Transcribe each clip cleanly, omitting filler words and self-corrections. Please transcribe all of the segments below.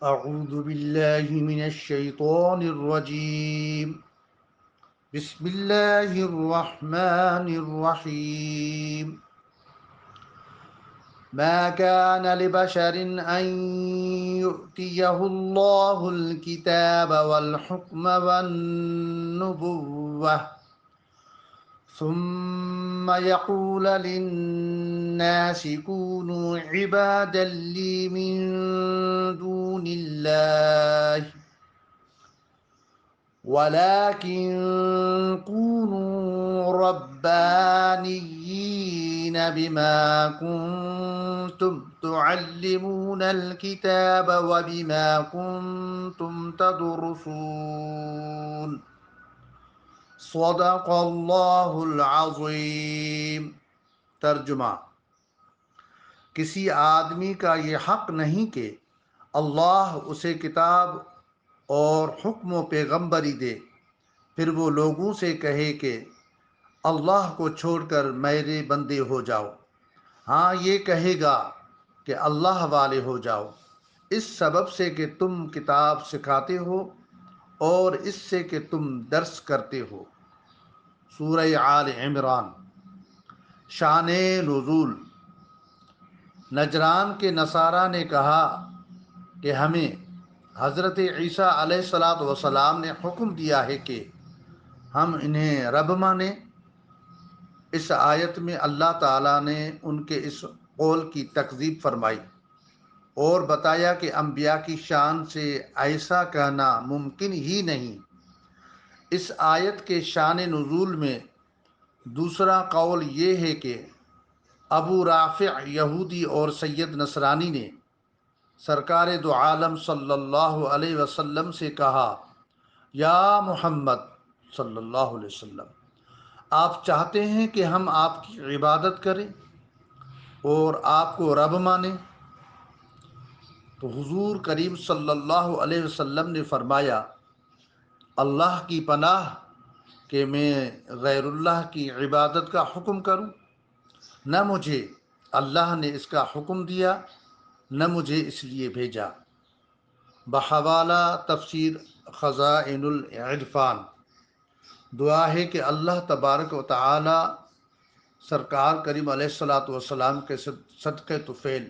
اعوذ باللہ من الشیطان الرجیم بسم اللہ الرحمن الرحیم ما كان لبشر أن يؤتيه الله الكتاب والحكم والنبوة ثم يقول للناس كونوا عبادا لي من دون الله ولكن كونوا ربانيين بما كنتم تعلمون الكتاب وبما كنتم تدرسون صدق اللہ العظیم۔ ترجمہ: کسی آدمی کا یہ حق نہیں کہ اللہ اسے کتاب اور حکم و پیغمبری دے، پھر وہ لوگوں سے کہے کہ اللہ کو چھوڑ کر میرے بندے ہو جاؤ۔ ہاں، یہ کہے گا کہ اللہ والے ہو جاؤ، اس سبب سے کہ تم کتاب سکھاتے ہو اور اس سے کہ تم درس کرتے ہو۔ سورہ آل عمران۔ شان نزول۔ نجران کے نصارہ نے کہا کہ ہمیں حضرت عیسیٰ علیہ السلام نے حکم دیا ہے کہ ہم انہیں رب مانیں۔ اس آیت میں اللہ تعالیٰ نے ان کے اس قول کی تکذیب فرمائی اور بتایا کہ انبیاء کی شان سے ایسا کہنا ممکن ہی نہیں۔ اس آیت کے شان نزول میں دوسرا قول یہ ہے کہ ابو رافع یہودی اور سید نصرانی نے سرکار دو عالم صلی اللہ علیہ وسلم سے کہا، یا محمد صلی اللہ علیہ وسلم، آپ چاہتے ہیں کہ ہم آپ کی عبادت کریں اور آپ کو رب مانیں؟ تو حضور کریم صلی اللہ علیہ وسلم نے فرمایا، اللہ کی پناہ کہ میں غیر اللہ کی عبادت کا حکم کروں، نہ مجھے اللہ نے اس کا حکم دیا نہ مجھے اس لیے بھیجا۔ بحوالہ تفسیر خزائن العرفان۔ دعا ہے کہ اللہ تبارک و تعالی سرکار کریم علیہ السلام کے صدقے طفیل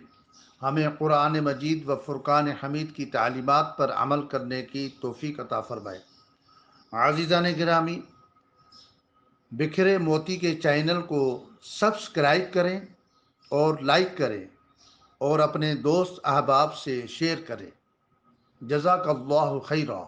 ہمیں قرآن مجید و فرقان حمید کی تعلیمات پر عمل کرنے کی توفیق عطا فرمائے۔ عزیزان گرامی، بکھرے موتی کے چینل کو سبسکرائب کریں اور لائک کریں اور اپنے دوست احباب سے شیئر کریں۔ جزاک اللہ خیرا۔